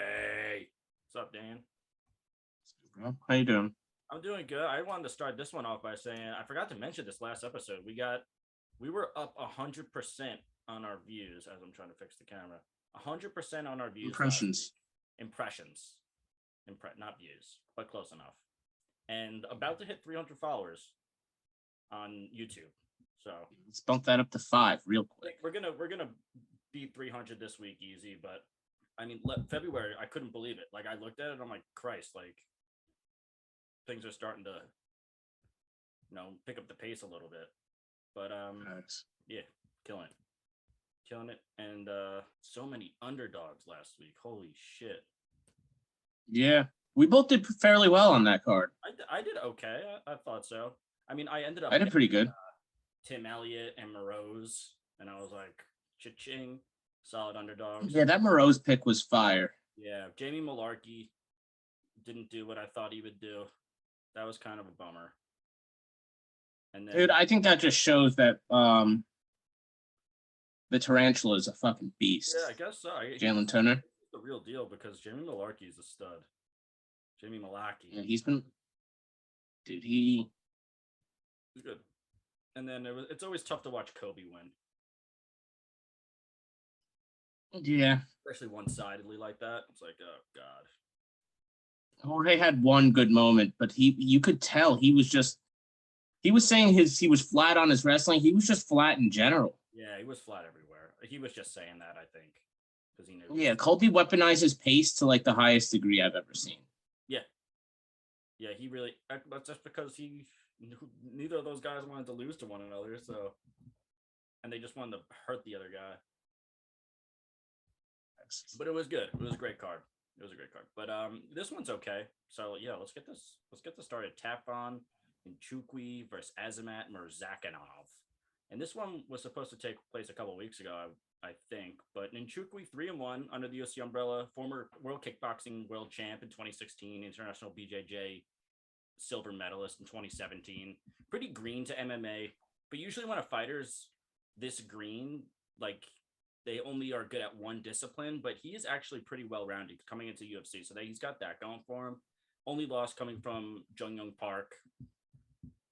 Hey, what's up, Dan? How you doing? I'm doing good. I wanted to start this one off by saying I forgot to mention this last episode. We were up 100% on our views as I'm trying to fix the camera. 100% on our views last week. Impressions. Impressions, not views, but close enough. And about to hit 300 followers on YouTube. So Let's bump that up to 5 real I think quick. we're gonna beat 300 this week easy. But I mean, February, I couldn't believe it. Like I looked at it, and I'm like, Christ, like things are starting to, pick up the pace a little bit. But Nice. yeah, killing it, and so many underdogs last week. Holy shit! Yeah, we both did fairly well on that card. I did okay. I thought so. I mean, I ended up I did pretty good. Tim Elliott and Morose, and I was like, cha-ching, solid underdogs. Yeah, that Morose pick was fire. Yeah, Jamie Malarkey didn't do what I thought he would do. That was kind of a bummer. And then, Dude, I think that just shows that the Tarantula is a fucking beast. yeah, I guess so. Jalen Turner. He's the real deal because Jamie Malarkey is a stud. Jamie Malarkey. Yeah, he's been. Dude, he's good. And then it's always tough to watch Kobe win. Yeah. Especially one-sidedly like that. It's like, oh god. Jorge had one good moment, but you could tell he was saying he was flat on his wrestling. He was just flat in general. Yeah, he was flat everywhere. He was just saying that, I think, because he knew. Yeah, Kobe weaponized his pace to like the highest degree I've ever seen. Yeah, he really. That's just because neither of those guys wanted to lose to one another, so, and they just wanted to hurt the other guy. But it was good. It was a great card. But this one's okay. So yeah, let's get this started. Tafon and Chukwi versus Azamat Mirzakhanov. And this one was supposed to take place a couple weeks ago, I think. But Nchukwi 3-1 under the UFC umbrella, former World Kickboxing World Champ in 2016, International BJJ silver medalist in 2017. Pretty green to MMA, but usually when a fighter's this green, like they only are good at one discipline, but he is actually pretty well-rounded coming into UFC, so that he's got that going for him. Only loss coming from Jung Young Park.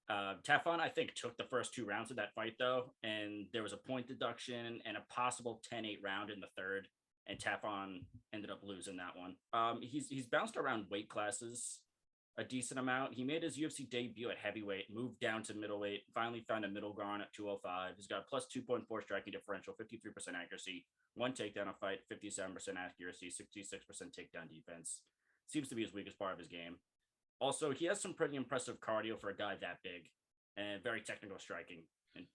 Tafon, I think, took the first 2 rounds of that fight, though, and there was a point deduction and a possible 10-8 round in the third, and Tafon ended up losing that one. He's bounced around weight classes a decent amount. He made his UFC debut at heavyweight, moved down to middleweight, finally found a middle ground at 205. He's got a plus 2.4 striking differential, 53% accuracy, 1 takedown a fight, 57% accuracy, 66% takedown defense. Seems to be his weakest part of his game. Also, he has some pretty impressive cardio for a guy that big, and very technical striking, and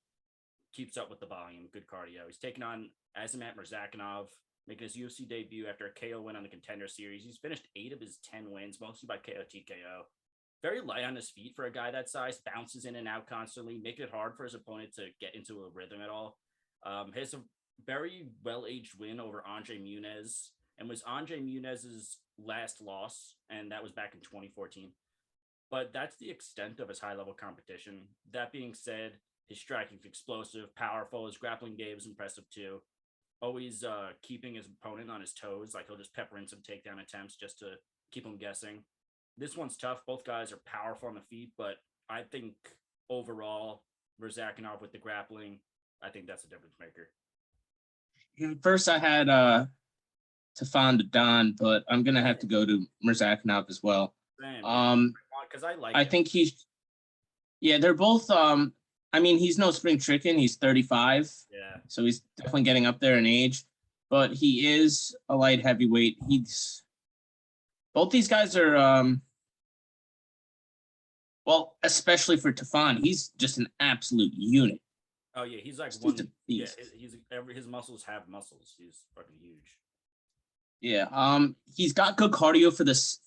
keeps up with the volume. Good cardio. He's taken on Azamat Mirzakhanov, making his UFC debut after a KO win on the Contender Series. He's finished 8 of his 10 wins, mostly by KO TKO. Very light on his feet for a guy that size, bounces in and out constantly, making it hard for his opponent to get into a rhythm at all. He has a very well-aged win over Andre Muniz, and was Andre Munez's last loss, and that was back in 2014. But that's the extent of his high-level competition. That being said, his striking's explosive, powerful. His grappling game is impressive too. Always keeping his opponent on his toes. Like he'll just pepper in some takedown attempts just to keep him guessing. This one's tough. Both guys are powerful on the feet, but I think overall, Mirzakhanov with the grappling, I think that's a difference maker. First, I had Tafon to Don, but I'm gonna have to go to Mirzakhanov as well. Same. Because I think he's. Yeah, they're both. I mean, he's no spring chicken. He's 35. Yeah. So he's definitely getting up there in age, but he is a light heavyweight. Both these guys are. Well, especially for Tafon, he's just an absolute unit. Oh yeah, he's like He's a beast. Yeah, his muscles have muscles. He's fucking huge. Yeah. He's got good cardio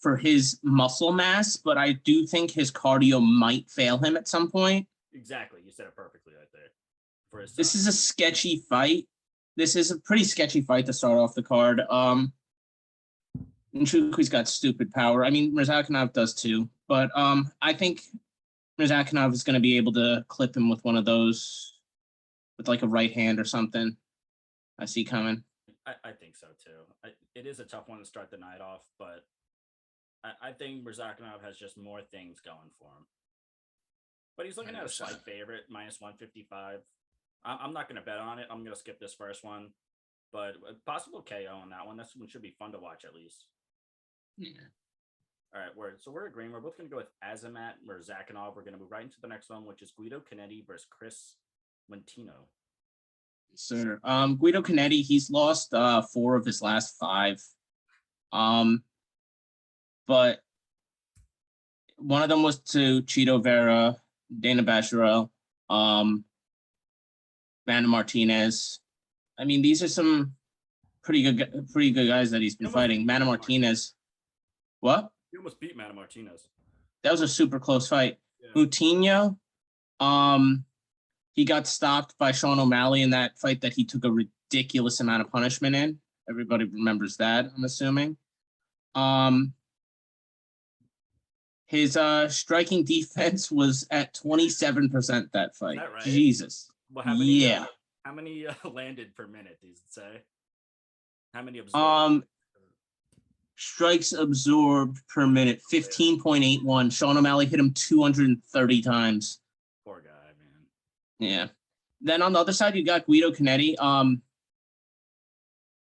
for his muscle mass, but I do think his cardio might fail him at some point. Exactly. You said it perfectly right there. For his This is a sketchy fight. This is a pretty sketchy fight to start off the card. Nchukwi's got stupid power. I mean, Mirzakhanov does too, but I think Mirzakhanov is going to be able to clip him with one of those, with like a right hand or something. I see coming. I think so too. It is a tough one to start the night off, but I think Mirzakanov has just more things going for him. But he's looking at a slight favorite, minus 155. I'm not going to bet on it. I'm going to skip this first one, but a possible KO on that one. This one should be fun to watch at least. Yeah. All right, we're agreeing. We're both going to go with Azamat Mirzakanov. We're going to move right into the next one, which is Guido Canetti versus Chris Montano. Sir, Guido Canetti, he's lost 4 of his last 5. But one of them was to Chito Vera, Dana Basharat, Amanda Martinez. I mean, these are some pretty good guys that he's been fighting. Amanda Martinez. What? You almost beat Amanda Martinez. That was a super close fight. Yeah. Moutinho, he got stopped by Sean O'Malley in that fight that he took a ridiculous amount of punishment in. Everybody remembers that, I'm assuming. His striking defense was at 27% that fight. Is that right? Jesus. Well, how many landed per minute, does it say? How many absorbed? Strikes absorbed per minute, 15.81. Sean O'Malley hit him 230 times. Poor guy, man. Yeah. Then on the other side, you got Guido Canetti.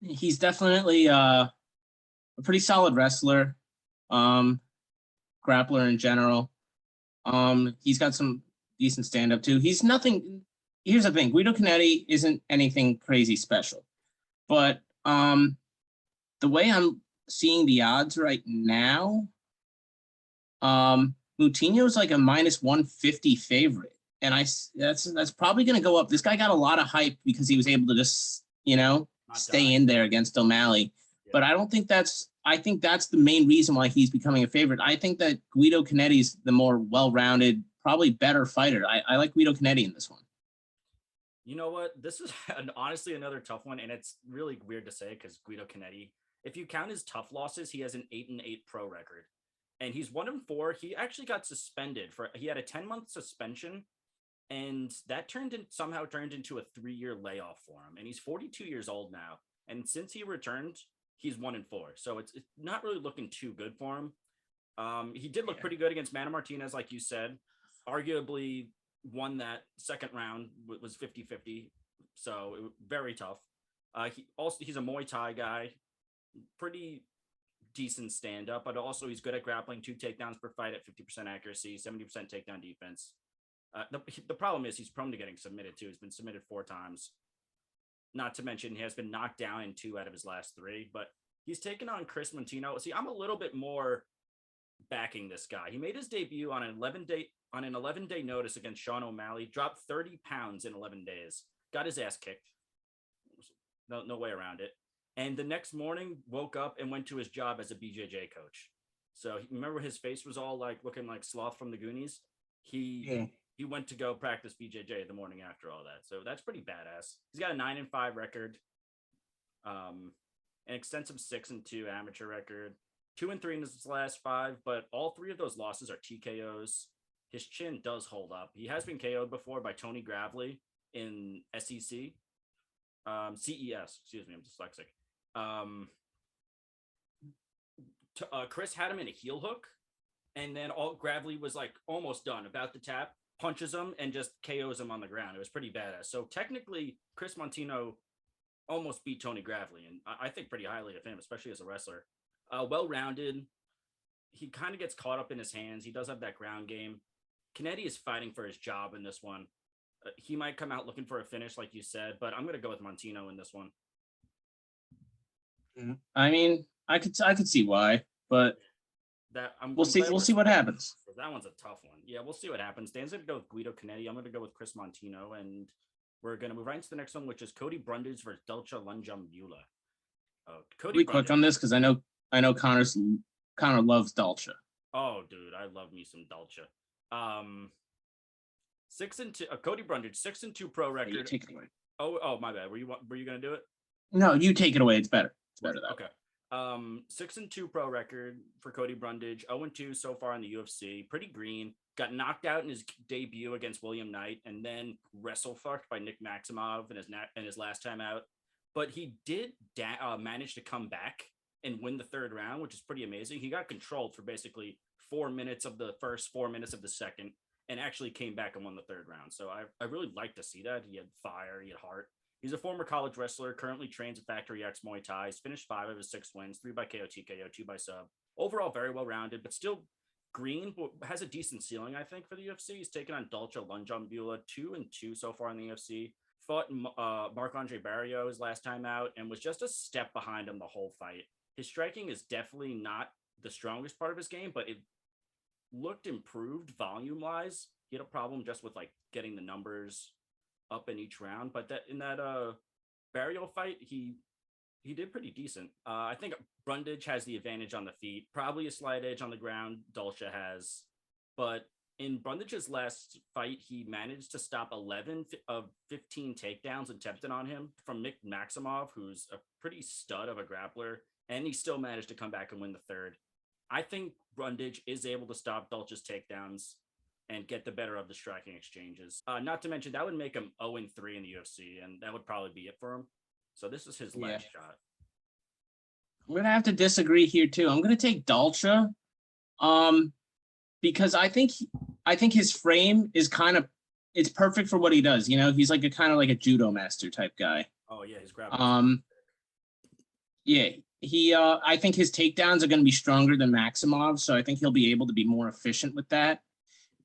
He's definitely a pretty solid wrestler, grappler in general. He's got some decent stand-up too. He's nothing. Here's the thing: Guido Canetti isn't anything crazy special, but the way I'm seeing the odds right now, Moutinho's like a minus 150 favorite, and that's probably going to go up. This guy got a lot of hype because he was able to just stay in there against O'Malley, but I don't think that's. I think that's the main reason why he's becoming a favorite. I think that Guido Canetti's the more well-rounded, probably better fighter. I like Guido Canetti in this one. You know what? This is honestly another tough one, and it's really weird to say because Guido Canetti, if you count his tough losses, he has an 8-8 pro record, and he's 1-4. He actually got suspended he had a 10-month suspension, and that somehow turned into a 3-year layoff for him. And he's 42 years old now, and since he returned, he's 1-4. So it's not really looking too good for him. He did look pretty good against Amanda Martinez, like you said. Arguably won that second round, was 50-50. So it was very tough. He's a Muay Thai guy, pretty decent stand-up, but also he's good at grappling, 2 takedowns per fight at 50% accuracy, 70% takedown defense. The problem is he's prone to getting submitted too. He's been submitted 4 times. Not to mention he has been knocked down in 2 out of his last 3, but he's taken on Chris Montano. See, I'm a little bit more backing this guy. He made his debut on an 11-day notice against Sean O'Malley, dropped 30 pounds in 11 days, got his ass kicked. No way around it. And the next morning woke up and went to his job as a BJJ coach. So remember his face was all like looking like Sloth from the Goonies. He went to go practice BJJ the morning after all that. So that's pretty badass. He's got a 9-5 record, an extensive 6-2 amateur record, 2-3 in his last 5, but all 3 of those losses are TKOs. His chin does hold up. He has been KO'd before by Tony Gravely in CES. Excuse me, I'm dyslexic. Chris had him in a heel hook, and then Gravely was like almost done, about to tap, punches him, and just KOs him on the ground. It was pretty badass. So technically, Chris Montano almost beat Tony Gravely, and I think pretty highly of him, especially as a wrestler. Well-rounded. He kind of gets caught up in his hands. He does have that ground game. Canetti is fighting for his job in this one. He might come out looking for a finish, like you said, but I'm going to go with Montano in this one. I mean, I could see why, but we'll see what happens. That one's a tough one. Yeah, we'll see what happens. Dan's going to go with Guido Canetti. I'm going to go with Chris Montano, and we're going to move right into the next one, which is Cody Brundage versus Delcha Lunjambula. Cody, quick on this because I know Connor loves Delcha. Oh, dude, I love me some Delcha. 6-2. Cody Brundage, 6-2 pro record. You take it away. Oh, my bad. Were you going to do it? No, you take it away. It's better. It's better that. Okay. 6-2 pro record for Cody Brundage. 0-2 so far in the UFC. Pretty green. Got knocked out in his debut against William Knight, and then wrestle fucked by Nick Maximov in his last time out. but he did manage to come back and win the third round, which is pretty amazing. He got controlled for basically 4 minutes of the first, 4 minutes of the second, and actually came back and won the third round. So I really like to see that. He had fire, he had heart. He's a former college wrestler, currently trains at Factory X Muay Thai. He's finished 5 of his 6 wins, 3 by KO, TKO, 2 by sub. Overall, very well rounded, but still green, but has a decent ceiling, I think, for the UFC. He's taken on Dolce Lunjambula, 2-2 so far in the UFC. Fought Marc-Andre Barrio his last time out and was just a step behind him the whole fight. His striking is definitely not the strongest part of his game, but it looked improved volume-wise. He had a problem just with like getting the numbers up in each round, but that in that Barrio fight, he did pretty decent. I think Brundage has the advantage on the feet, probably a slight edge on the ground. Dolce has, but in Brundage's last fight, he managed to stop 11 of 15 takedowns attempted on him from Mick Maximov, who's a pretty stud of a grappler, and he still managed to come back and win the third. I think Brundage is able to stop Dolce's takedowns and get the better of the striking exchanges. Not to mention, that would make him 0-3 in the UFC, and that would probably be it for him. So this is his last shot. I'm going to have to disagree here, too. I'm going to take Dolce because I think his frame is it's perfect for what he does. You know, he's like a kind of like a judo master type guy. Oh, yeah, he's grabbing. Yeah, I think his takedowns are going to be stronger than Maximov, so I think he'll be able to be more efficient with that.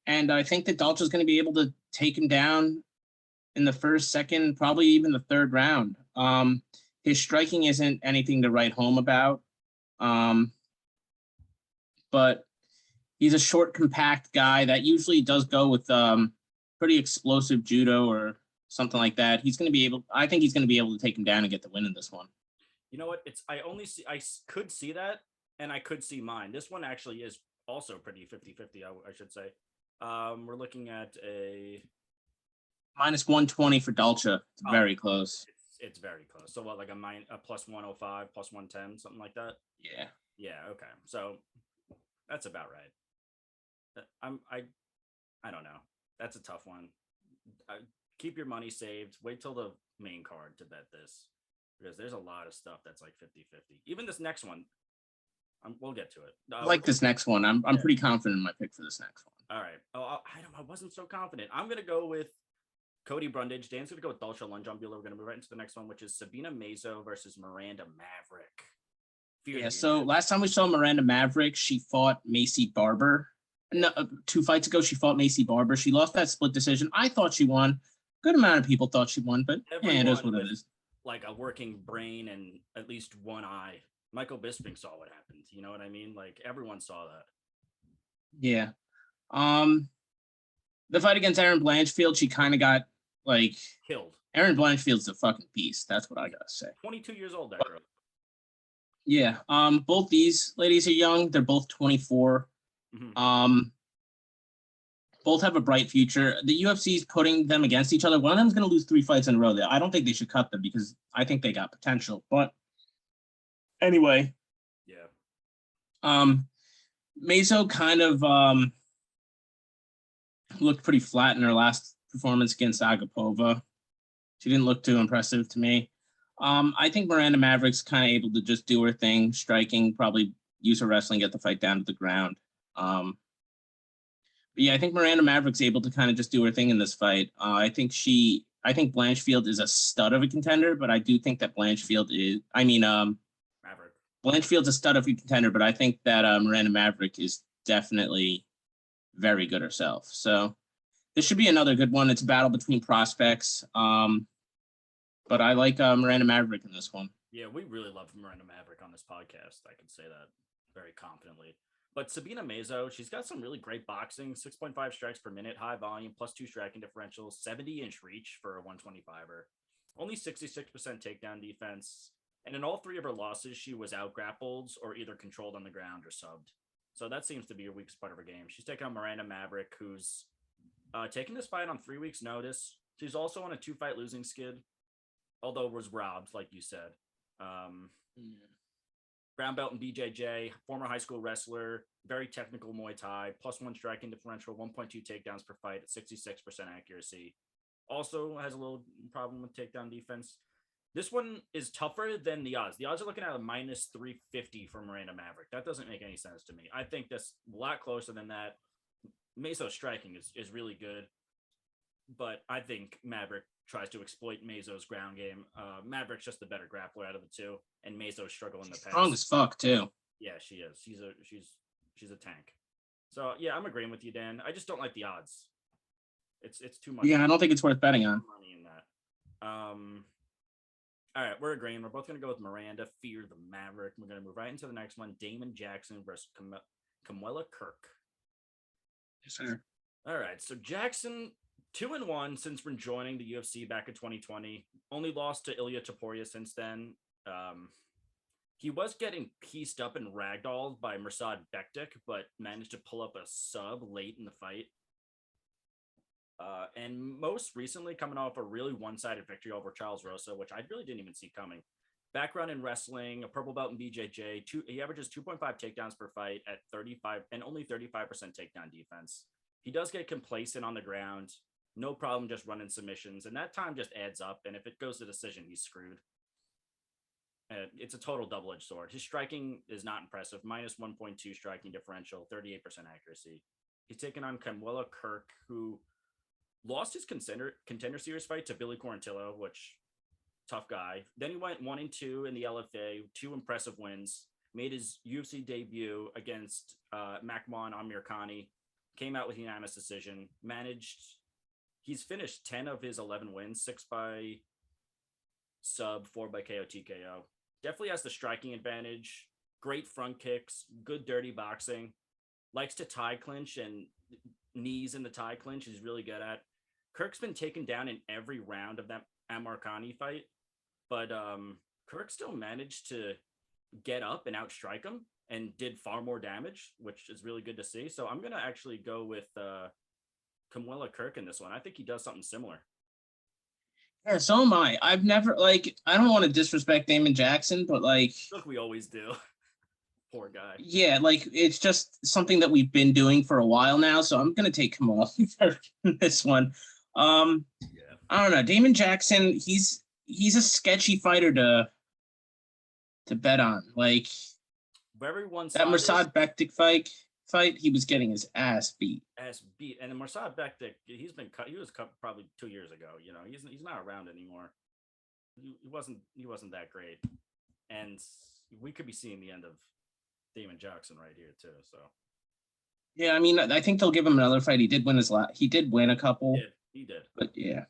And I think that Dolce is going to be able to take him down in the first, second, probably even the third round. His striking isn't anything to write home about, but he's a short, compact guy that usually does go with pretty explosive judo or something like that. I think he's going to be able to take him down and get the win in this one. You know what? I could see that, and I could see mine. This one actually is also pretty 50-50, I should say. We're looking at a minus 120 for Dolce. It's very close. It's very close. So what, like a plus 105, plus 110, something like that? Yeah. Yeah. Okay. So that's about right. I don't know. That's a tough one. Keep your money saved. Wait till the main card to bet this, because there's a lot of stuff that's like 50-50. Even this next one, we'll get to it. I like this next one. I'm pretty confident in my pick for this next one. All right. Oh, I wasn't so confident. I'm gonna go with Cody Brundage. Dan's gonna go with Dolce Lunjambula. We're gonna move right into the next one, which is Sabina Mazo versus Miranda Maverick. So last time we saw Miranda Maverick, she fought Macy Barber. No, 2 fights ago, she fought Macy Barber. She lost that split decision. I thought she won. Good amount of people thought she won, but it is what it is. Like a working brain and at least one eye. Michael Bisping saw what happened. You know what I mean? Like everyone saw that. Yeah. The fight against Erin Blanchfield, she kind of got like killed. Erin Blanchfield's a fucking beast. That's what I gotta say. 22 years old, that girl. Yeah. Both these ladies are young. They're both 24. Mm-hmm. Both have a bright future. The UFC is putting them against each other. One of them is going to lose 3 fights in a row. I don't think they should cut them because I think they got potential. But anyway. Yeah. Mazo kind of looked pretty flat in her last performance against Agapova. She didn't look too impressive to me. I think Miranda Maverick's kind of able to just do her thing, striking, probably use her wrestling, get the fight down to the ground. But yeah, I think Miranda Maverick's able to kind of just do her thing in this fight. I think Blanchfield is a stud of a contender, but I do think that Maverick. Blanchfield's a stud of a contender, but I think that Miranda Maverick is definitely very good herself. So this should be another good one. It's a battle between prospects. But I like Miranda Maverick in this one. Yeah, we really love Miranda Maverick on this podcast. I can say that very confidently. But Sabina Mazo, she's got some really great boxing, 6.5 strikes per minute, high volume, +2 striking differential, 70-inch reach for a 125er, only 66% takedown defense. And in all 3 of her losses, she was out-grappled or either controlled on the ground or subbed. So that seems to be her weakest part of her game. She's taking on Miranda Maverick, who's taking this fight on 3 weeks' notice. She's also on a 2-fight losing skid, although was robbed, like you said. Brown belt in BJJ, former high school wrestler, very technical Muay Thai, +1 striking differential, 1.2 takedowns per fight at 66% accuracy. Also has a little problem with takedown defense. This one is tougher than the odds. The odds are looking at a minus 350 for Miranda Maverick. That doesn't make any sense to me. I think that's a lot closer than that. Mazo's striking is really good, but I think Maverick tries to exploit Mazo's ground game. Maverick's just the better grappler out of the two, and Mazo's struggle in the past. Strong as fuck too. Yeah, she is. She's a tank. So yeah, I'm agreeing with you, Dan. I just don't like the odds. It's too much. Yeah, I don't think it's worth betting on. Money in that. All right, we're agreeing. We're both gonna go with Miranda. Fear the Maverick. We're gonna move right into the next one. Damon Jackson versus Kamwela Kirk. Yes, sir. All right, so Jackson 2-1 since joining the UFC back in 2020. Only lost to Ilya Topuria since then. He was getting pieced up and ragdolled by Mirsad Bektik, but managed to pull up a sub late in the fight. And most recently coming off a really one-sided victory over Charles Rosa, which I really didn't even see coming. Background in wrestling, a purple belt in BJJ. He averages 2.5 takedowns per fight at 35 and only 35% takedown defense. He does get complacent on the ground. No problem just running submissions. And that time just adds up. And if it goes to decision, he's screwed. It's a total double-edged sword. His striking is not impressive. Minus 1.2 striking differential, 38% accuracy. He's taken on Kamwela Kirk, who lost his contender series fight to Billy Quarantillo, which tough guy. Then he went 1-2 in the LFA, 2 impressive wins. Made his UFC debut against Magomed Ankalaev. Came out with unanimous decision. He's finished 10 of his 11 wins, 6 by sub, 4 by KO TKO. Definitely has the striking advantage. Great front kicks, good dirty boxing. Likes to tie clinch and knees in the tie clinch. He's really good at. Kirk's been taken down in every round of that Ankalaev fight, but Kirk still managed to get up and outstrike him and did far more damage, which is really good to see. So I'm going to actually go with Kamwela Kirk in this one. I think he does something similar. Yeah, so am I. I've never, I don't want to disrespect Damon Jackson, but Look, we always do. Poor guy. Yeah, it's just something that we've been doing for a while now. So I'm going to take Kamwela Kirk in this one. I don't know. Damon Jackson, he's a sketchy fighter to bet on. Very that Mirsad Bektik fight, he was getting his ass beat. And then Mirsad Bektik, he's been cut. He was cut probably 2 years ago. He's not around anymore. He wasn't that great, and we could be seeing the end of Damon Jackson right here too. So yeah, I mean, I think they'll give him another fight. He did win his last. He did win a couple. He did. But yeah,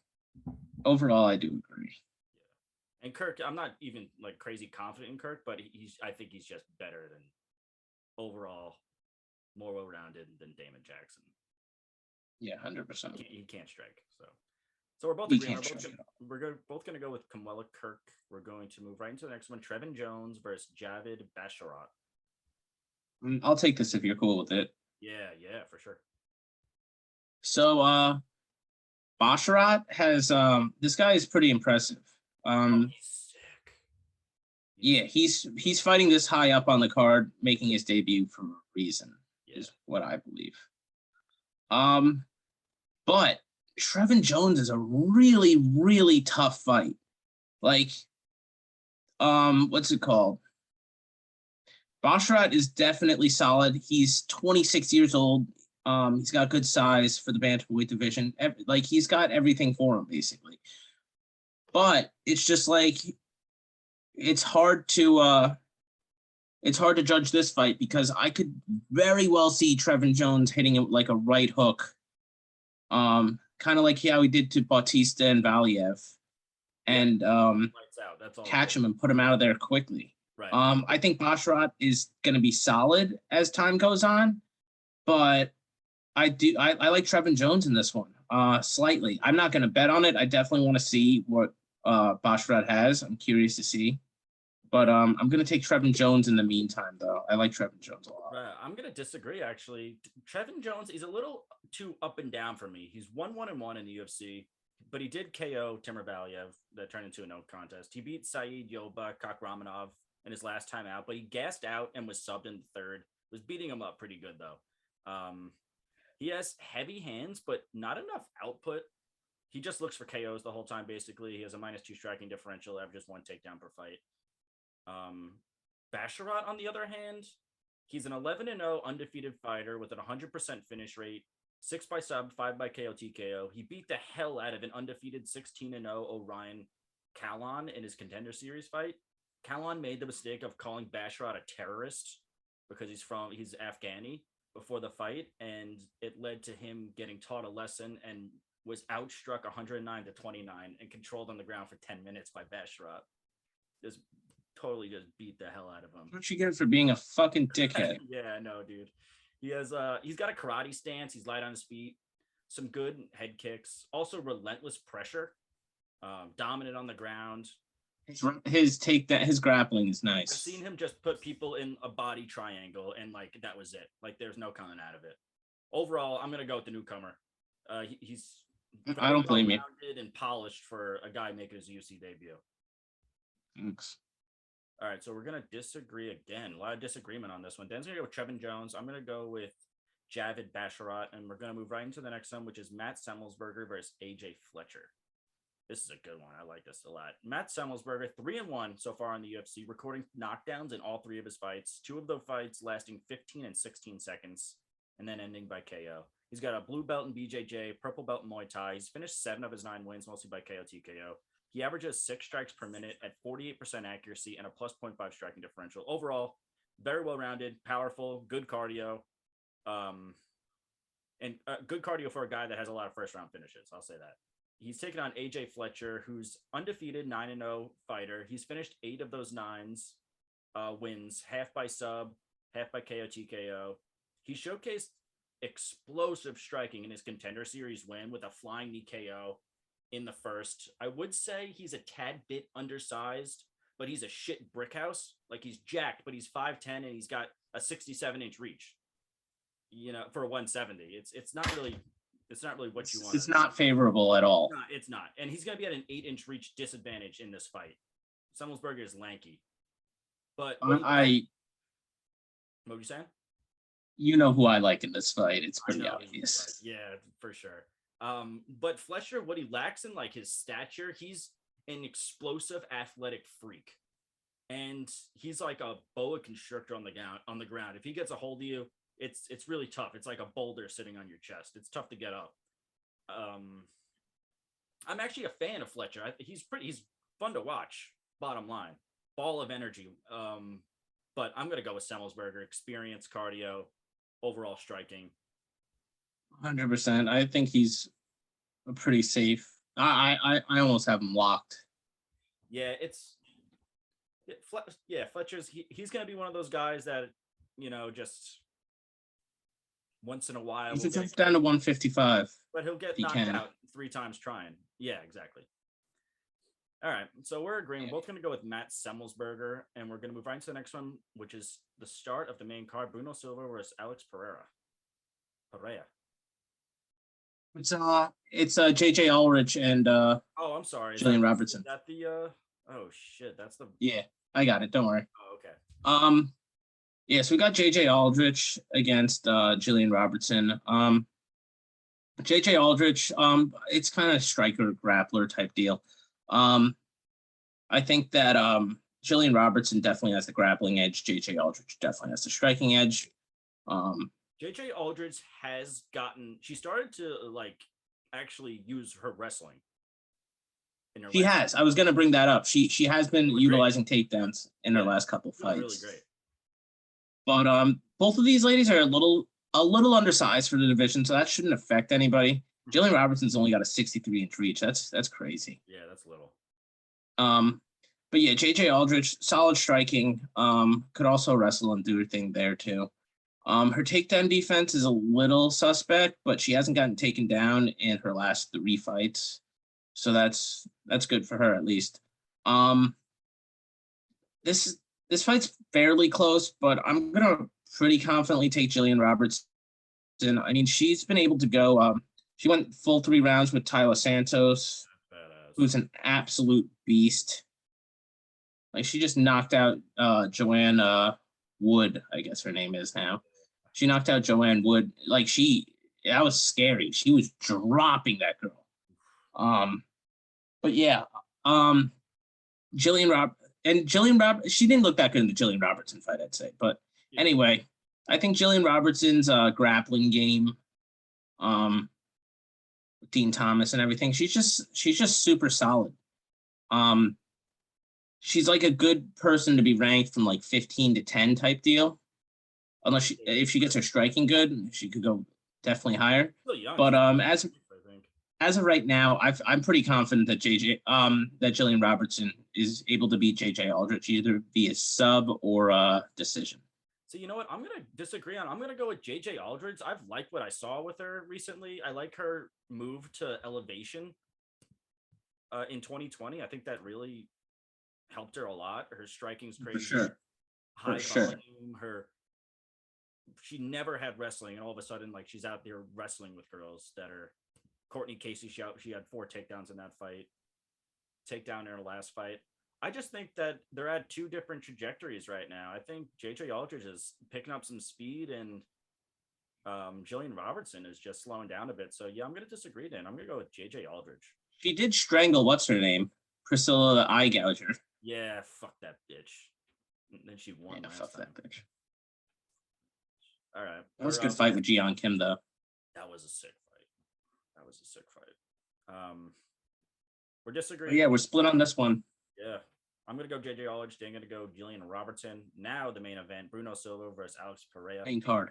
overall, I do agree. Yeah. And Kirk, I'm not even crazy confident in Kirk, but I think he's just better than overall, more well-rounded than Damon Jackson. Yeah, 100%. He can't strike. So we're both agreeing. We're both going to go with Kamwela Kirk. We're going to move right into the next one. Trevin Jones versus Javid Basharat. I'll take this if you're cool with it. Yeah, for sure. So, Basharat has this guy is pretty impressive. He's sick. Yeah, he's fighting this high up on the card, making his debut for a reason, is what I believe. But Trevin Jones is a really, really tough fight. What's it called? Basharat is definitely solid. He's 26 years old. He's got good size for the bantamweight division. He's got everything for him, basically. But it's just it's hard to judge this fight because I could very well see Trevin Jones hitting him like a right hook, kind of like how he did to Bautista and Valiev, and catch him and put him out of there quickly. Right. I think Basharat is going to be solid as time goes on, but I like Trevin Jones in this one slightly. I'm not going to bet on it. I definitely want to see what Basharat has. I'm curious to see. But I'm going to take Trevin Jones in the meantime, though. I like Trevin Jones a lot. I'm going to disagree, actually. Trevin Jones is a little too up and down for me. He's 1-1-1 in the UFC, but he did KO Timur Valiev that turned into a no contest. He beat Said Yoba Kakramanov in his last time out, but he gassed out and was subbed in the third. Was beating him up pretty good, though. He has heavy hands, but not enough output. he just looks for KOs the whole time. Basically, he has a -2 striking differential, averages 1 takedown per fight. Basharat, on the other hand, he's an 11-0 undefeated fighter with an 100% finish rate, 6 by sub, 5 by KO TKO. He beat the hell out of an undefeated 16-0 Orion Kalon in his Contender Series fight. Kalon made the mistake of calling Basharat a terrorist because he's Afghani before the fight, and it led to him getting taught a lesson and was outstruck 109-29 and controlled on the ground for 10 minutes by Basharat. Just totally just beat the hell out of him. What you get for being a fucking dickhead? Yeah, no, dude. He's got a karate stance. He's light on his feet. Some good head kicks. Also relentless pressure. Dominant on the ground. His grappling is nice. I've seen him just put people in a body triangle, and like that was it. Like there's no coming out of it. Overall, I'm gonna go with the newcomer. He's I don't blame you. And polished for a guy making his UFC debut. Thanks. All right, so we're gonna disagree again. A lot of disagreement on this one. Dan's gonna go with Trevin Jones. I'm gonna go with Javid Basharat, and we're gonna move right into the next one, which is Matt Semelsberger versus AJ Fletcher. This is a good one. I like this a lot. Matt Semelsberger, 3-1 so far in the UFC, recording knockdowns in all 3 of his fights. 2 of the fights lasting 15 and 16 seconds, and then ending by KO. He's got a blue belt in BJJ, purple belt in Muay Thai. He's finished 7 of his 9 wins, mostly by KO TKO. He averages 6 strikes per minute at 48% accuracy and a plus 0.5 striking differential. Overall, very well-rounded, powerful, good cardio, and good cardio for a guy that has a lot of first-round finishes. I'll say that. He's taken on AJ Fletcher, who's undefeated 9-0 fighter. He's finished 8 of those 9 wins, half by sub, half by KO TKO. He showcased explosive striking in his Contender Series win with a flying knee KO in the first. I would say he's a tad bit undersized, but he's a shit brick house. Like he's jacked, but he's 5'10" and he's got a 67-inch reach. You know, for a 170, it's not really what you want. It's not favorable at all. It's not. And he's going to be at an 8-inch reach disadvantage in this fight. Semelsberger is lanky. But what were you saying? You know who I like in this fight. It's pretty obvious. Right. Yeah, for sure. But Fletcher, what he lacks in like his stature, he's an explosive athletic freak. And he's like a boa constrictor on the ground. If he gets a hold of you, it's really tough. It's like a boulder sitting on your chest. It's tough to get up. I'm actually a fan of Fletcher. He's fun to watch. Bottom line, ball of energy. But I'm gonna go with Semelsberger. Experience, cardio, overall striking. 100%. I think he's pretty safe. I almost have him locked. Yeah, Fletcher's he's gonna be one of those guys that just once in a while. He's down to 155. But he'll get knocked out 3 times trying. Yeah, exactly. All right, so we're agreeing. We're both going to go with Matt Semelsberger, and we're going to move right into the next one, which is the start of the main card: Bruno Silva versus Alex Pereira. It's JJ Aldridge and oh, I'm sorry, Jillian Robertson. Is that the oh shit, that's the I got it. Don't worry. Oh, okay. So we got JJ Aldridge against Jillian Robertson. JJ Aldridge, it's kind of striker grappler type deal. I think that Jillian Robertson definitely has the grappling edge. JJ Aldridge definitely has the striking edge. JJ Aldridge she started to like actually use her wrestling. She has. I was going to bring that up. She has been utilizing takedowns in her last couple fights. Really great. But both of these ladies are a little undersized for the division, so that shouldn't affect anybody. Jillian Robertson's only got a 63-inch reach. That's crazy. Yeah, that's little. But yeah, JJ Aldridge, solid striking. Could also wrestle and do her thing there too. Her takedown defense is a little suspect, but she hasn't gotten taken down in her last 3 fights, so that's good for her at least. This fight's fairly close, but I'm gonna pretty confidently take Jillian Robertson. I mean, she's been able to go. She went full 3 rounds with Thiago Santos, who's an absolute beast. Like she just knocked out Joanne Wood, I guess her name is now. She knocked out Joanne Wood. Like that was scary. She was dropping that girl. But yeah, Jillian she didn't look that good in the Jillian Robertson fight, I'd say. But anyway, I think Jillian Robertson's grappling game, Dean Thomas and everything, she's just super solid. She's like a good person to be ranked from like 15 to 10 type deal. Unless if she gets her striking good, she could go definitely higher. But as of right now, I'm pretty confident that that Jillian Robertson is able to beat JJ Aldridge either via sub or decision. So you know what? I'm gonna disagree on. I'm gonna go with JJ Aldridge. I've liked what I saw with her recently. I like her move to elevation in 2020. I think that really helped her a lot. Her striking's crazy. For sure. High volume. She never had wrestling, and all of a sudden, like, she's out there wrestling with girls that are Courtney Casey. She had 4 takedowns in that fight. Takedown in her last fight. I just think that they're at 2 different trajectories right now. I think JJ Aldridge is picking up some speed, and Jillian Robertson is just slowing down a bit. So yeah, I'm going to disagree. Then I'm going to go with JJ Aldridge. She did strangle what's her name, Priscilla the Eye Gouger. Yeah, fuck that bitch. And then she won. Yeah, fuck that bitch. All right. That was a good fight with Jian Kim, though. That was a sick fight. We're disagreeing. Yeah, we're split on this one. Yeah. I'm going to go JJ Aldridge. Dan going to go Jillian Robertson. Now the main event, Bruno Silva versus Alex Pereira. Main card.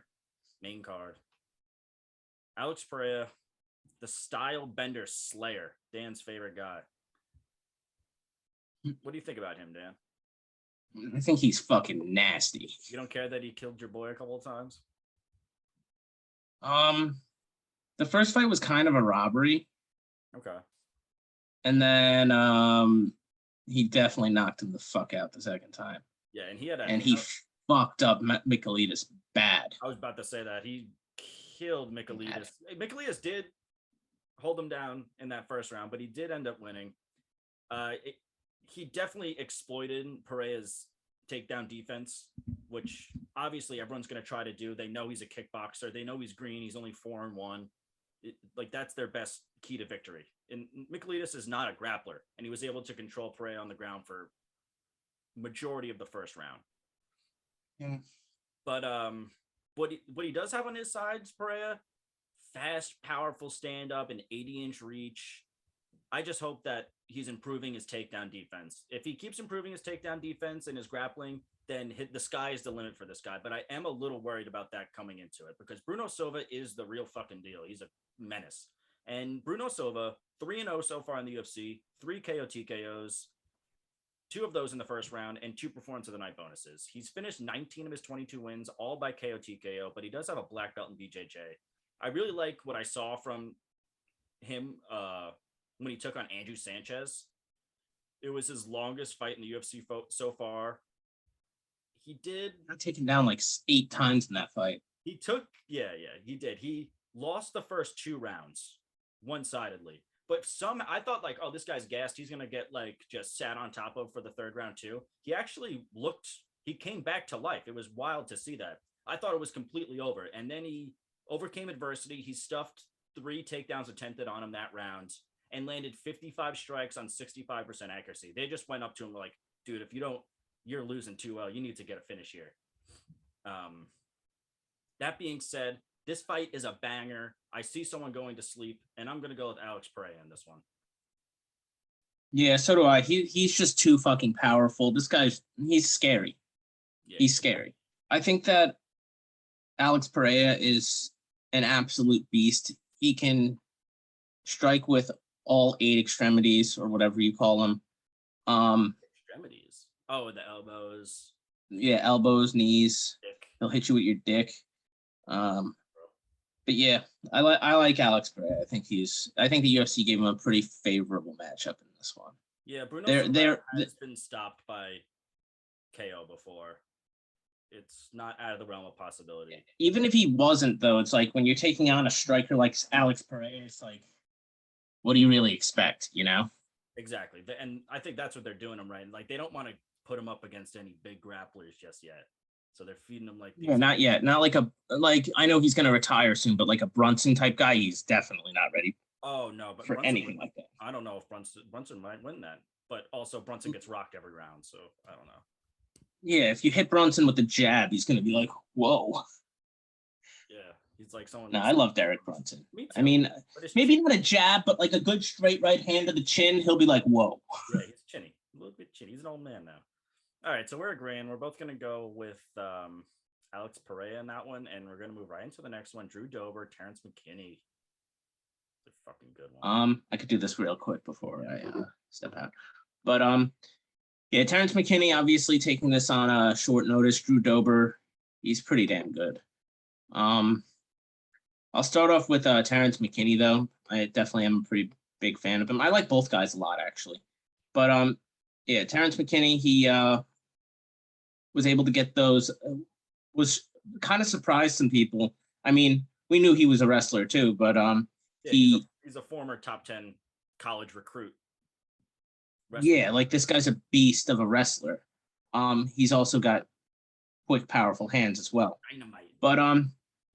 Alex Pereira, the style bender slayer, Dan's favorite guy. What do you think about him, Dan? I think he's fucking nasty. You don't care that he killed your boy a couple of times? The first fight was kind of a robbery. Okay. And then he definitely knocked him the fuck out the second time. Yeah, and he fucked up Mikolas bad. I was about to say that. He killed Mikolas. Mikolas did hold him down in that first round, but he did end up winning. He definitely exploited Pereira's takedown defense, which obviously everyone's going to try to do. They know he's a kickboxer. They know he's green. He's only 4-1. That's their best key to victory. And Mikolas is not a grappler, and he was able to control Pereira on the ground for majority of the first round. Yeah. But what he does have on his side is Pereira, fast, powerful stand-up, an 80-inch reach. I just hope that he's improving his takedown defense. If he keeps improving his takedown defense and his grappling, then the sky is the limit for this guy. But I am a little worried about that coming into it because Bruno Silva is the real fucking deal. He's a menace. And Bruno Silva, 3-0 so far in the UFC, 3 KO TKOs, 2 of those in the first round, and 2 performance of the night bonuses. He's finished 19 of his 22 wins, all by KO TKO, but he does have a black belt in BJJ. I really like what I saw from him when he took on Andrew Sanchez. It was his longest fight in the UFC so far. He got taken down like 8 times in that fight. He did. He lost the first 2 rounds one-sidedly. But I thought like, oh, this guy's gassed. He's going to get like just sat on top of for the 3rd round too. He actually he came back to life. It was wild to see that. I thought it was completely over. And then he overcame adversity. He stuffed 3 takedowns attempted on him that round and landed 55 strikes on 65% accuracy. They just went up to him like, dude, if you're losing too well. You need to get a finish here. That being said, this fight is a banger. I see someone going to sleep, and I'm going to go with Alex Pereira in this one. Yeah, so do I. He's just too fucking powerful. He's scary. Yeah, he's scary. I think that Alex Pereira is an absolute beast. He can strike with all 8 extremities or whatever you call them. Extremities. Oh, the elbows. Yeah, elbows, knees. Dick. He'll hit you with your dick. But yeah, I like Alex Pereira. I think the UFC gave him a pretty favorable matchup in this one. Yeah, Bruno has been stopped by KO before. It's not out of the realm of possibility. Even if he wasn't, though, it's like when you're taking on a striker like Alex Pereira, it's like, what do you really expect, you know? Exactly. And I think that's what they're doing him, right? Like, they don't want to put him up against any big grapplers just yet. So they're feeding him like these. Yeah, not yet. Not like I know he's going to retire soon, but like a Brunson type guy, he's definitely not ready. Oh, no. But for anything like that. I don't know if Brunson might win that, but also Brunson gets rocked every round, so I don't know. Yeah, if you hit Brunson with the jab, he's going to be like, whoa. Yeah, he's like someone. No, I love Derek Brunson. Me too. I mean, maybe not a jab, but like a good straight right hand to the chin, he'll be like, whoa. Yeah, he's chinny. A little bit chinny. He's an old man now. All right, so we're agreeing. We're both going to go with Alex Pereira in that one, and we're going to move right into the next one. Drew Dober, Terence McKinney. It's a fucking good one. I could do this real quick before I step out. But yeah, Terence McKinney obviously taking this on short notice. Drew Dober, he's pretty damn good. I'll start off with Terence McKinney though. I definitely am a pretty big fan of him. I like both guys a lot actually. But yeah, Terence McKinney, he was able to get those. Was kind of surprised some people. I mean, we knew he was a wrestler too, but yeah, he's a former top 10 college recruit. Wrestler. Yeah, like this guy's a beast of a wrestler. He's also got quick, powerful hands as well. Dynamite. But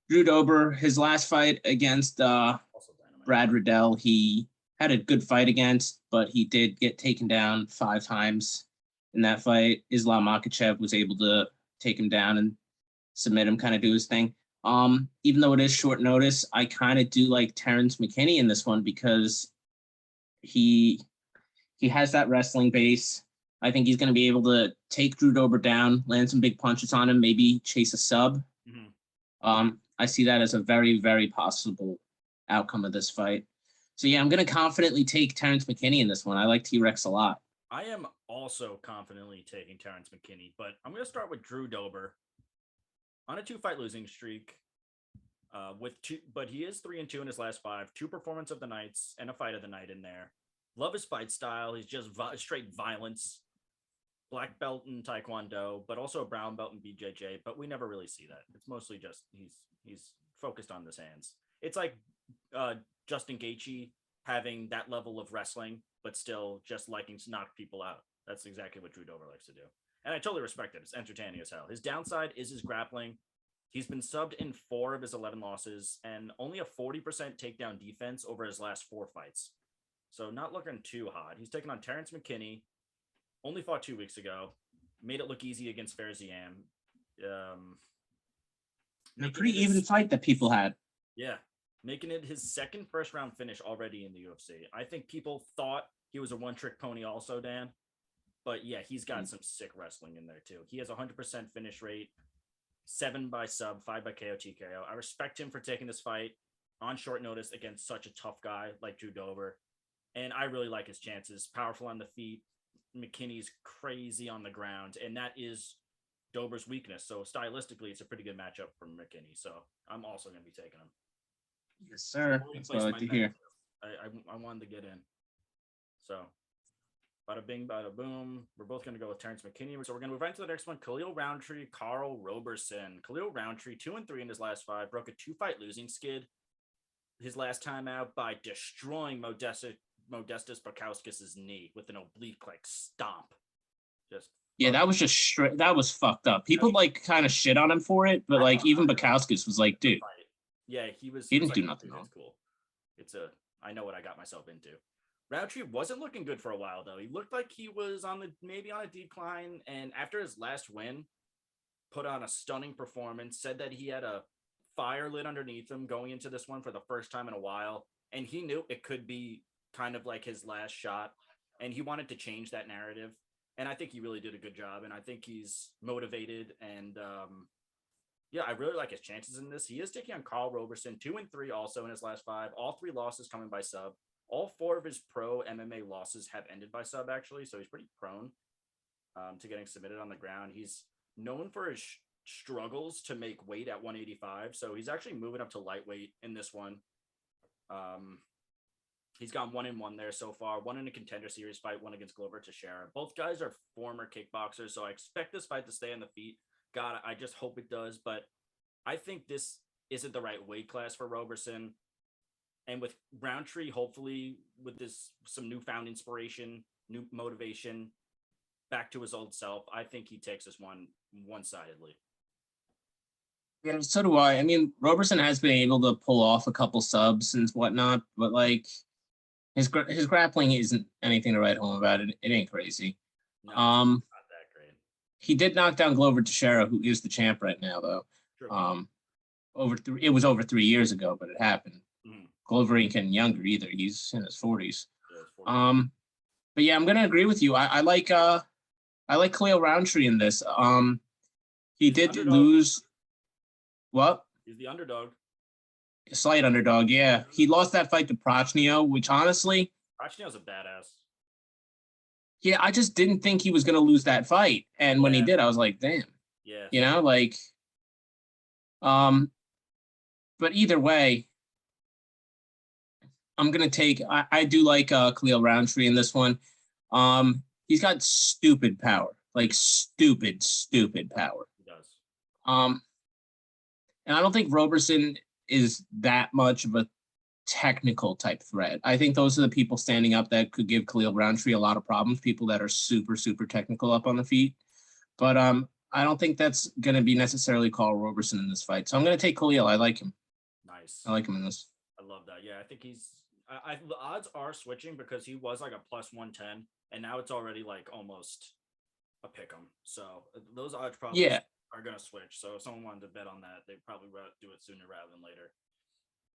Drew Dober, his last fight against Brad Riddell, he had a good fight against, but he did get taken down 5 times in that fight. Islam Makhachev was able to take him down and submit him, kind of do his thing. Even though it is short notice, I kind of do like Terence McKinney in this one because he has that wrestling base. I think he's going to be able to take Drew Dober down, land some big punches on him, maybe chase a sub. Mm-hmm. I see that as a very, very possible outcome of this fight. So yeah, I'm going to confidently take Terence McKinney in this one. I like T-Rex a lot. I am also confidently taking Terence McKinney, but I'm going to start with Drew Dober on a 2-fight losing streak. But he is 3-2 in his last 5, 2 performance of the nights and a fight of the night in there. Love his fight style. He's just straight violence. Black belt in Taekwondo, but also a brown belt in BJJ. But we never really see that. It's mostly just he's focused on his hands. It's like Justin Gaethje having that level of wrestling, but still just liking to knock people out. That's exactly what Drew Dober likes to do. And I totally respect it. It's entertaining as hell. His downside is his grappling. He's been subbed in 4 of his 11 losses and only a 40% takedown defense over his last 4 fights. So not looking too hot. He's taking on Terence McKinney. Only fought 2 weeks ago. Made it look easy against Ferziam. A pretty even fight that people had. Yeah. Making it his second first-round finish already in the UFC. I think people thought he was a one-trick pony also, Dan. But yeah, he's got some sick wrestling in there too. He has a 100% finish rate. 7 by sub, 5 by KO TKO. I respect him for taking this fight on short notice against such a tough guy like Drew Dober. And I really like his chances. Powerful on the feet. McKinney's crazy on the ground. And that is Dober's weakness. So stylistically, it's a pretty good matchup for McKinney. So I'm also going to be taking him. Yes, sir. That's what I like to hear. I wanted to get in. So bada bing, bada boom. We're both going to go with Terence McKinney. So we're going to move right into the next one. Khalil Roundtree, Karl Roberson. Khalil Roundtree, 2-3 in his last 5. Broke a 2-fight losing skid his last time out by destroying Modestas Barkowskis' knee with an oblique like stomp. Yeah, that was just straight. That was fucked up. People like kind of shit on him for it, but like even Barkowskis was like, dude. Yeah, he didn't do nothing wrong. It's cool. I know what I got myself into. Roundtree wasn't looking good for a while though. He looked like he was maybe on a decline, and after his last win, put on a stunning performance. Said that he had a fire lit underneath him going into this one for the first time in a while, and he knew it could be kind of like his last shot, and he wanted to change that narrative. And I think he really did a good job, and I think he's motivated. And yeah, I really like his chances in this. He is taking on Karl Roberson, 2-3 also in his last 5. All 3 losses coming by sub. All 4 of his pro MMA losses have ended by sub, actually. So he's pretty prone to getting submitted on the ground. He's known for his struggles to make weight at 185. So he's actually moving up to lightweight in this one. He's gone 1-1 there so far. 1 in a contender series fight, 1 against Glover Teixeira. Both guys are former kickboxers, so I expect this fight to stay on the feet. God, I just hope it does. But I think this isn't the right weight class for Roberson. And with Roundtree, hopefully with this some newfound inspiration, new motivation, back to his old self, I think he takes this one-sidedly. Yeah, so do I. I mean, Roberson has been able to pull off a couple subs and whatnot, but like His grappling isn't anything to write home about. It ain't crazy. No, it's not that great. He did knock down Glover Teixeira, who is the champ right now, though. True. It was over 3 years ago, but it happened. Mm-hmm. Glover ain't getting younger either. He's in his 40s. Yeah, But yeah, I'm gonna agree with you. I like Khalil Roundtree in this. He did lose. What? He's the underdog. A slight underdog, yeah. He lost that fight to Prochnio, which honestly, Prochnio's a badass. Yeah, I just didn't think he was gonna lose that fight, and when he did, I was like, damn. Yeah. You know, like, but either way, I'm gonna take. I do like Khalil Roundtree in this one. He's got stupid power, like stupid power. He does. And I don't think Roberson is that much of a technical type threat. I think those are the people standing up that could give Khalil Roundtree a lot of problems. People that are super technical up on the feet, but I don't think that's gonna be necessarily Karl Roberson in this fight. So I'm gonna take Khalil. I like him. Nice. I like him in this. I love that. Yeah, I think he's. The odds are switching because he was like a plus 110, and now it's already like almost a pick 'em. So those odds probably are gonna switch. So if someone wanted to bet on that, they'd probably do it sooner rather than later.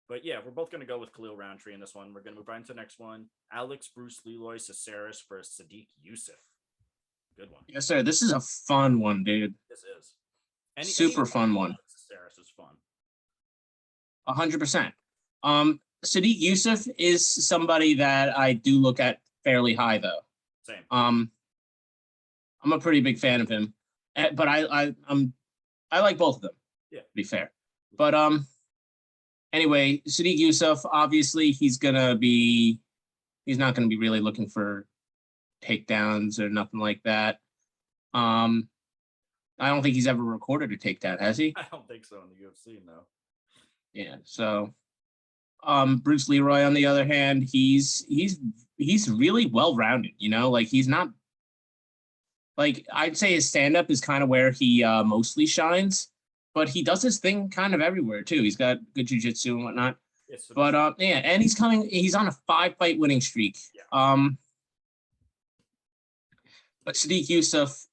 But yeah, we're both gonna go with Khalil Roundtree in this one. We're gonna move right into the next one. Alex Bruce Leroy Caceres for Sadiq Yusuff. Good one. Yes, sir. This is a fun one, dude. This is. Super fun one. Caceres is fun. 100%. Sadiq Yusuff is somebody that I do look at fairly high, though. Same. I'm a pretty big fan of him, but I like both of them. Yeah. To be fair, but anyway, Sadiq Yusuff, obviously he's not gonna be really looking for takedowns or nothing like that. I don't think he's ever recorded a takedown, has he? I don't think so in the UFC, no. Yeah, so Bruce Leroy, on the other hand, he's really well-rounded, you know, like he's not, like, I'd say his stand-up is kind of where he mostly shines, but he does his thing kind of everywhere too. He's got good jiu-jitsu and whatnot. Yes, but yeah, and he's on a 5-fight winning streak. Yeah. But Sadiq Yusuff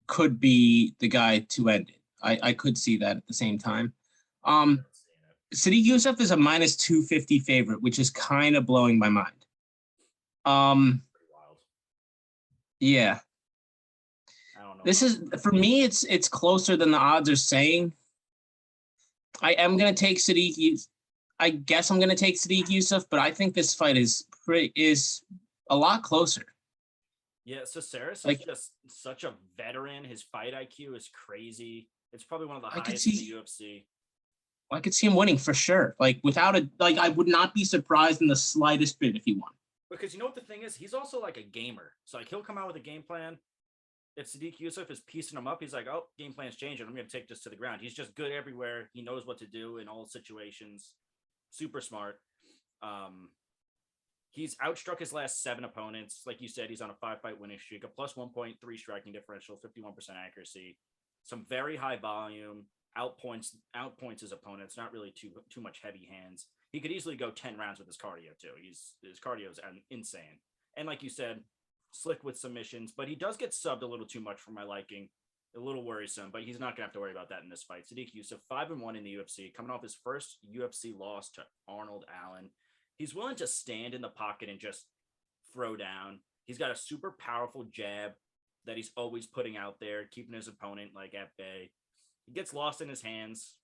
could be the guy to end it. I could see that at the same time. Sadiq Yusuff is a minus 250 favorite, which is kind of blowing my mind. Yeah. I don't know. This is, for me, it's closer than the odds are saying. I am gonna take Sadiq. I guess I'm gonna take Sadiq Yusuff, but I think this fight is a lot closer. Yeah, so Caceres is just such a veteran. His fight IQ is crazy. It's probably one of the highest in the UFC. I could see him winning for sure. Like I would not be surprised in the slightest bit if he won. Because you know what the thing is? He's also like a gamer. So like he'll come out with a game plan. If Sadiq Yusuff is piecing him up, he's like, oh, game plan's changing. I'm going to take this to the ground. He's just good everywhere. He knows what to do in all situations. Super smart. He's outstruck his last 7 opponents. Like you said, he's on a 5-fight winning streak, a plus 1.3 striking differential, 51% accuracy, some very high volume, outpoints his opponents, not really too much heavy hands. He could easily go 10 rounds with his cardio too. His cardio is insane. And like you said, slick with submissions, but he does get subbed a little too much for my liking. A little worrisome, but he's not gonna have to worry about that in this fight. Sadiq Yusuff, 5-1 in the UFC, coming off his first UFC loss to Arnold Allen. He's willing to stand in the pocket and just throw down. He's got a super powerful jab that he's always putting out there, keeping his opponent like at bay. He gets lost in his hands,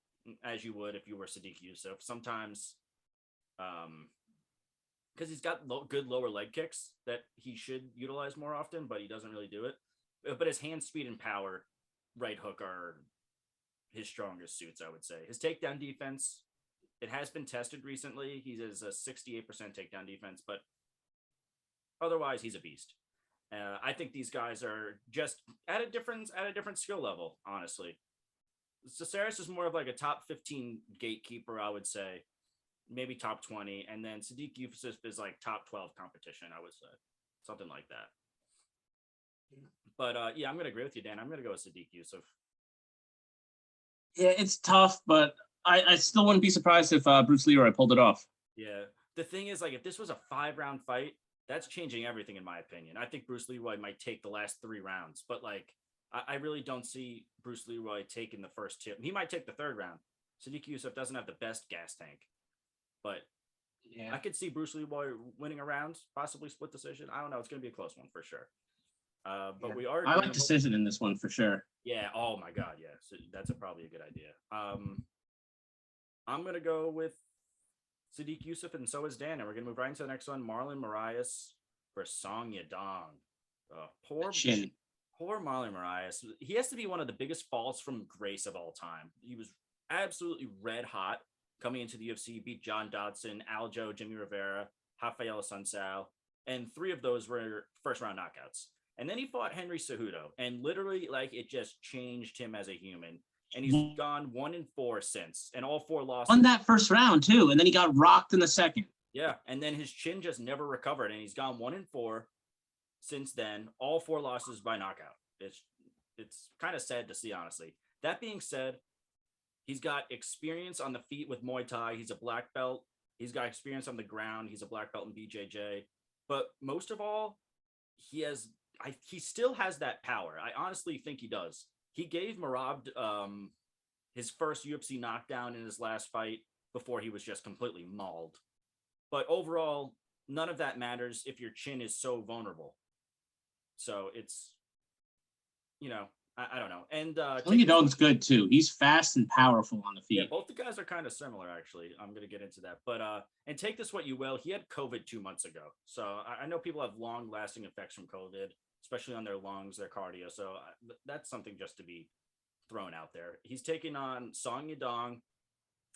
as you would if you were Sadiq Yusuff. Sometimes, because he's got good lower leg kicks that he should utilize more often, but he doesn't really do it. But his hand speed and power, right hook, are his strongest suits, I would say. His takedown defense, it has been tested recently. He has a 68% takedown defense, but otherwise he's a beast. I think these guys are just at a different skill level, honestly. Caceres is more of like a top 15 gatekeeper, I would say, maybe top 20, and then Sadiq Yusuff is like top 12 competition, I would say, something like that. But yeah, I'm gonna agree with you, Dan. I'm gonna go with Sadiq Yusuff. Yeah, it's tough, but I still wouldn't be surprised if Bruce Leroy pulled it off. Yeah, the thing is, like, if this was a 5-round fight, that's changing everything in my opinion. I think Bruce Leroy might take the last 3 rounds, but like, I really don't see Bruce Leroy taking the first 2. He might take the 3rd round. Sadiq Yusuff doesn't have the best gas tank, but Yeah. I could see Bruce Leroy winning a round, possibly split decision. I don't know. It's going to be a close one for sure. But we are. I like decision in this one for sure. Yeah. Oh my God. Yeah. So that's probably a good idea. I'm gonna go with Sadiq Yusuff, and so is Dan. And we're gonna move right into the next one: Marlon Moraes versus Song Yadong. Poor Marlon Moraes. He has to be one of the biggest falls from grace of all time. He was absolutely red hot coming into the UFC. Beat John Dodson, Aljo, Jimmy Rivera, Rafael Assunção, and 3 of those were first round knockouts. And then he fought Henry Cejudo, and literally, like, it just changed him as a human. And he's gone 1-4 since, and all 4 losses. Won that first round too, and then he got rocked in the second. Yeah, and then his chin just never recovered, and he's gone 1-4 since then. All 4 losses by knockout. It's kind of sad to see, honestly. That being said, he's got experience on the feet with Muay Thai. He's a black belt. He's got experience on the ground. He's a black belt in BJJ. But most of all, he still has that power. I honestly think he does. He gave Merab his first UFC knockdown in his last fight before he was just completely mauled. But overall, none of that matters if your chin is so vulnerable. So it's, I don't know. And Yadong's good too. He's fast and powerful on the feet. Yeah, both the guys are kind of similar, actually. I'm going to get into that. But and take this what you will. He had COVID 2 months ago. So I know people have long-lasting effects from COVID, especially on their lungs, their cardio. So that's something just to be thrown out there. He's taking on Song Yadong,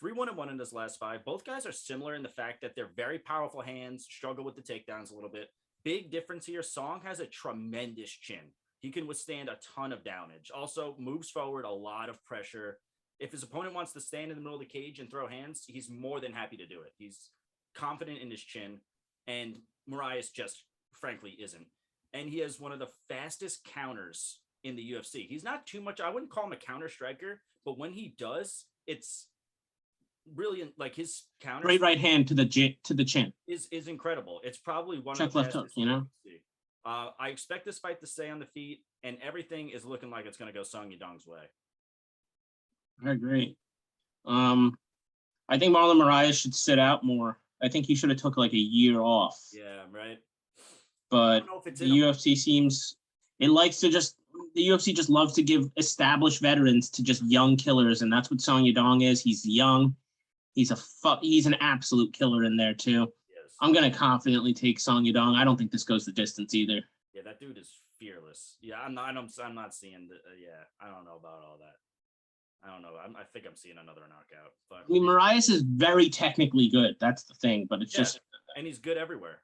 3-1-1 in his last 5. Both guys are similar in the fact that they're very powerful hands, struggle with the takedowns a little bit. Big difference here. Song has a tremendous chin. He can withstand a ton of damage. Also moves forward, a lot of pressure. If his opponent wants to stand in the middle of the cage and throw hands, he's more than happy to do it. He's confident in his chin, and Moraes just frankly isn't. And he has one of the fastest counters in the UFC. He's not too much. I wouldn't call him a counter striker, but when he does, it's brilliant. Like his counter, great right hand to the chin is incredible. It's probably one check of the left hook. I expect this fight to stay on the feet, and everything is looking like it's going to go Song Yadong's way. I agree. I think Marlon Moraes should sit out more. I think he should have took like a year off. Yeah, right. But the UFC seems the UFC just loves to give established veterans to just young killers, and that's what Song Yadong is. He's young. He's an absolute killer in there too. Yes. I'm gonna confidently take Song Yadong. I don't think this goes the distance either. Yeah, that dude is fearless. Yeah, I'm not seeing the. Yeah, I don't know about all that. I don't know. I think I'm seeing another knockout. But I mean, Moraes is very technically good. That's the thing, but it's just. And he's good everywhere.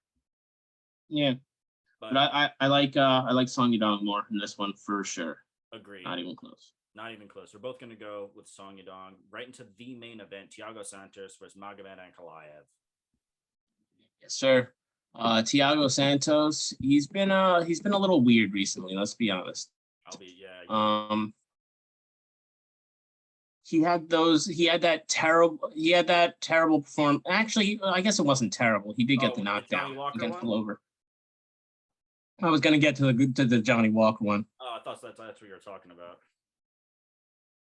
Yeah, but I like Song Yadong more in this one for sure. Agreed. Not even close. Not even close. We're both going to go with Song Yadong right into the main event: Thiago Santos versus Magomed Ankalaev. Yes, sir. Thiago Santos. He's been a little weird recently. Let's be honest. He had that terrible performance. Actually, I guess it wasn't terrible. He did get the knockdown against Glover. I was gonna get to the Johnny Walker one. Oh, I thought that's what you were talking about.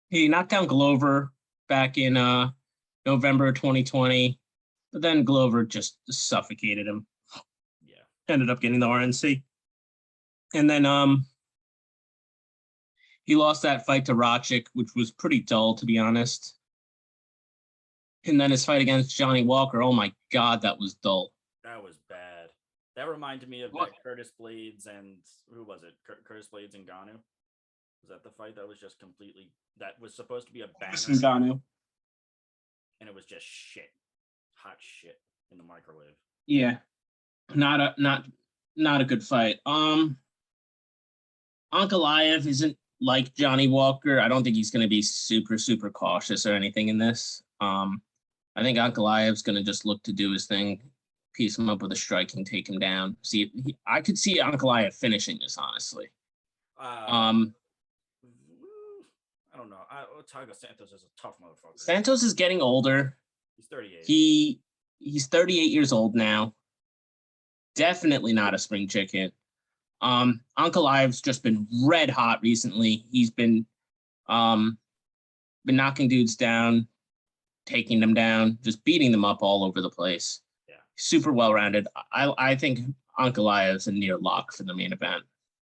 He knocked down Glover back in November 2020, but then Glover just suffocated him. Yeah. Ended up getting the RNC. And then he lost that fight to Rakic, which was pretty dull, to be honest. And then his fight against Johnny Walker, oh my God, that was dull. That was bad. That reminded me of that Curtis Blades and who was it? Curtis Blades and Ngannou. Was that the fight that was just completely that was supposed to be a banger? Ngannou. And it was just shit, hot shit in the microwave. Yeah, not a good fight. Ankalaev isn't like Johnny Walker. I don't think he's going to be super cautious or anything in this. I think Ankalaev's going to just look to do his thing, piece him up with a striking, take him down. I could see Ankalaev finishing this, honestly. I don't know. Thiago Santos is a tough motherfucker. Santos is getting older. He's 38. He's 38 years old now. Definitely not a spring chicken. Ankalaev's just been red hot recently. He's been knocking dudes down, taking them down, just beating them up all over the place. Yeah. Super well-rounded. I think Ankalaev's a near lock for the main event.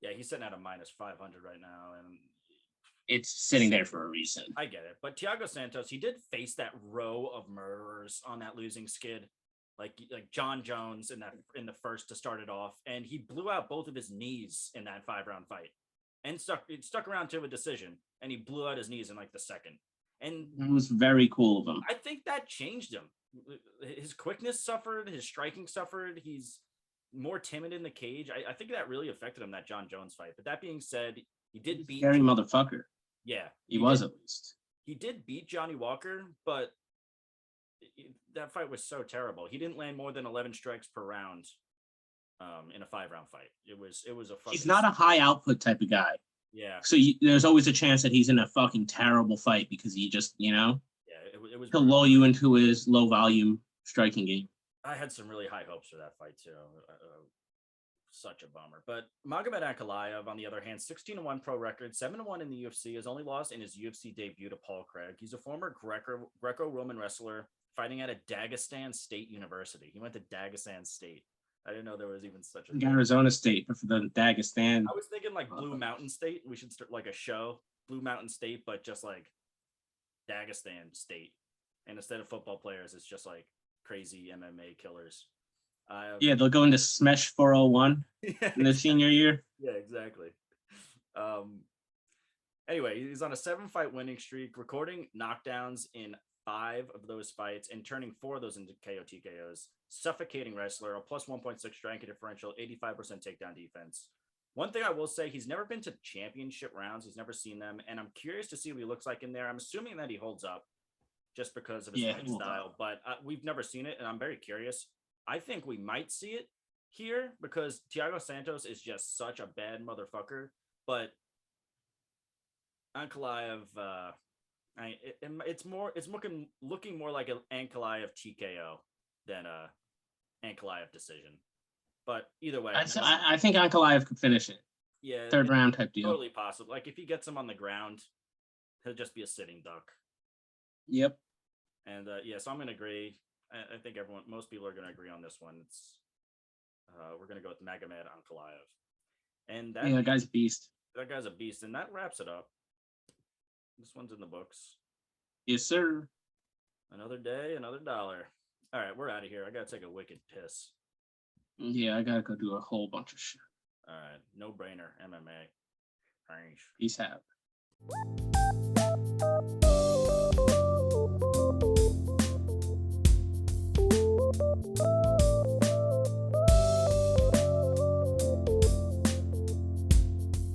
Yeah, he's sitting at a minus 500 right now, and it's sitting there for a reason. I get it. But Thiago Santos, he did face that row of murderers on that losing skid, like John Jones in the first to start it off, and he blew out both of his knees in that 5-round fight, and stuck around to a decision, and he blew out his knees in like the second. And it was very cool of him. I think that changed him. His quickness suffered, his striking suffered. He's more timid in the cage. I think that really affected him, that John Jones fight. But that being said, he did beat scary motherfucker. Yeah, he was at least. He did beat Johnny Walker, but that fight was so terrible. He didn't land more than 11 strikes per round in a 5-round fight. It was a fucking... He's not a high output type of guy. Yeah. So there's always a chance that he's in a fucking terrible fight because he just, Yeah, it was... He'll lull you into his low volume striking game. I had some really high hopes for that fight too. Such a bummer. But Magomed Ankalaev, on the other hand, 16-1 pro record, 7-1 in the UFC, has only lost in his UFC debut to Paul Craig. He's a former Greco-Roman wrestler fighting at a Dagestan State University. He went to Dagestan State. I didn't know there was even such a thing. Arizona State, but for the Dagestan. I was thinking like Blue Mountain State. We should start like a show, Blue Mountain State, but just like Dagestan State. And instead of football players, it's just like crazy MMA killers. Yeah, they'll go into Smesh 401 in their senior year. Yeah, exactly. Anyway, he's on a 7-fight winning streak, recording knockdowns in 5 of those fights and turning 4 of those into TKOs. Suffocating wrestler, a plus 1.6 striking differential, 85% takedown defense. One thing I will say, he's never been to championship rounds. He's never seen them, and I'm curious to see what he looks like in there. I'm assuming that he holds up just because of his style, but we've never seen it, and I'm very curious. I think we might see it here because Thiago Santos is just such a bad motherfucker. But Ankalaev, it's looking more like an Ankalaev TKO than a Ankalaev decision. But either way, I think Ankalaev could finish it. Yeah, 3rd round type deal. Totally possible. Like if he gets him on the ground, he'll just be a sitting duck. Yep. And so I'm gonna agree. I think most people are going to agree on this one. It's we're going to go with Magomed Ankalaev, and that guy's a beast. That guy's a beast, and that wraps it up. This one's in the books. Yes, sir. Another day, another dollar. All right, we're out of here. I got to take a wicked piss. Yeah, I got to go do a whole bunch of shit. All right, no brainer. MMA. Peace out.